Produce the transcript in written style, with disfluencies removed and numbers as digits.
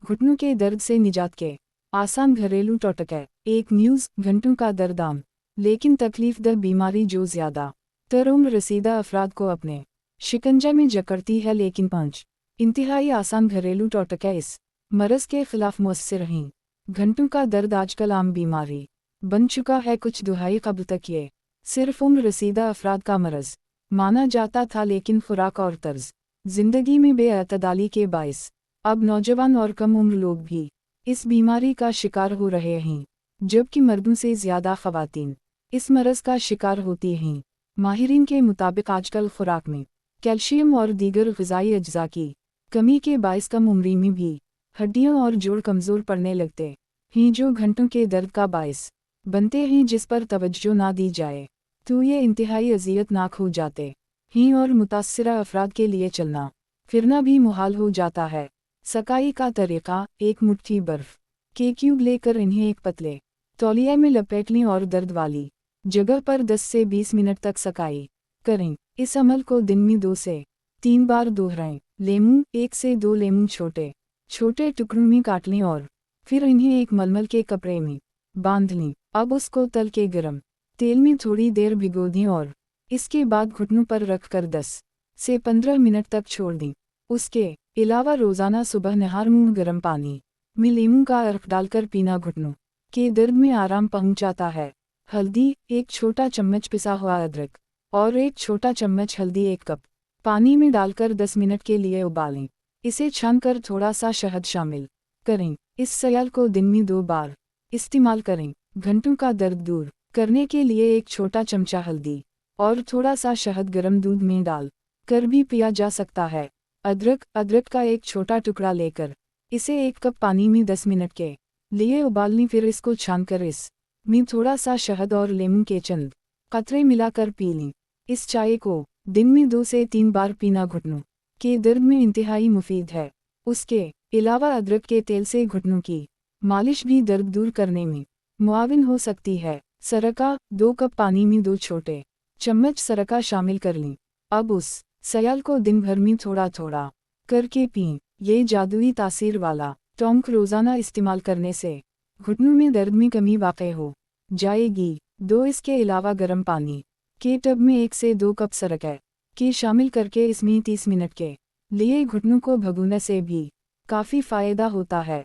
घुटनों के दर्द से निजात के आसान घरेलू टोटके। एक न्यूज़, घंटों का दर्द आम लेकिन तकलीफ-दह बीमारी जो ज़्यादा तर उम्र रसीदा अफराद को अपने शिकंजा में जकड़ती है, लेकिन 5 इंतहाई आसान घरेलू टोटके इस मरज़ के खिलाफ मुअस्सिर हैं। घंटों का दर्द आजकल आम बीमारी बन चुका है। कुछ दहाई कबल तक ये सिर्फ उम्र रसीदा अफराद का मरज़ माना जाता था, लेकिन खुराक और तर्ज जिंदगी में बेअतदाली के बायस अब नौजवान और कम उम्र लोग भी इस बीमारी का शिकार हो रहे हैं, जबकि मर्दों से ज़्यादा ख़वातीन इस मरज़ का शिकार होती हैं। माहिरीन के मुताबिक आजकल खुराक में कैल्शियम और दीगर ग़िज़ाई अज्जा की कमी के बायस कम उम्री में भी हड्डियाँ और जोड़ कमज़ोर पड़ने लगते हैं, जो घंटों के दर्द का बायस बनते हैं। जिस पर तवज्जो ना दी जाए तो ये इंतहाई अज़ियतनाक हो जाते हैं और मुतास्सिरा अफराद के लिए चलना फिरना भी मुहाल हो जाता है। सकाई का तरीक़ा: एक मुट्ठी बर्फ़ के क्यूब लेकर इन्हें एक पतले तौलिया में लपेट लें और दर्द वाली जगह पर 10 से 20 मिनट तक सकाई करें। इस अमल को दिन में 2 से 3 बार दोहराएं। लेमू: 1 से 2 लेमू छोटे छोटे टुकड़ों में काट लें और फिर इन्हें एक मलमल के कपड़े में बांध लें। अब उसको तल के गरम तेल में थोड़ी देर भिगो दें और इसके बाद घुटनों पर रखकर 10 से 15 मिनट तक छोड़ दें। उसके अलावा रोज़ाना सुबह नहार मुँह गर्म पानी में लीमू का अर्क डालकर पीना घुटनों के दर्द में आराम पहुंचाता है। हल्दी: 1 छोटा चम्मच पिसा हुआ अदरक और 1 छोटा चम्मच हल्दी 1 कप पानी में डालकर 10 मिनट के लिए उबालें। इसे छानकर थोड़ा सा शहद शामिल करें। इस सयाल को दिन में 2 बार इस्तेमाल करें। घंटों का दर्द दूर करने के लिए 1 छोटा चमचा हल्दी और थोड़ा सा शहद गर्म दूध में डाल कर भी पिया जा सकता है। अदरक का 1 छोटा टुकड़ा लेकर इसे 1 कप पानी में 10 मिनट के लिए उबाल लें। फिर इसको छानकर इस में थोड़ा सा शहद और लेमन के चंद कतरे मिलाकर पी लें। इस चाय को दिन में 2 से 3 बार पीना घुटनों के दर्द में इंतहाई मुफीद है। उसके अलावा अदरक के तेल से घुटनों की मालिश भी दर्द दूर करने में मुआविन हो सकती है। सरका: 2 कप पानी में 2 छोटे चम्मच सरका शामिल कर लें। अब उस सयाल को दिन भर में थोड़ा थोड़ा करके पीं। ये जादुई तासीर वाला टोंक रोज़ाना इस्तेमाल करने से घुटनों में दर्द में कमी वाक़ई हो जाएगी। 2 इसके अलावा गर्म पानी के टब में 1 से 2 कप सरका के शामिल करके इसमें 30 मिनट के लिए घुटनों को भगोने से भी काफ़ी फ़ायदा होता है।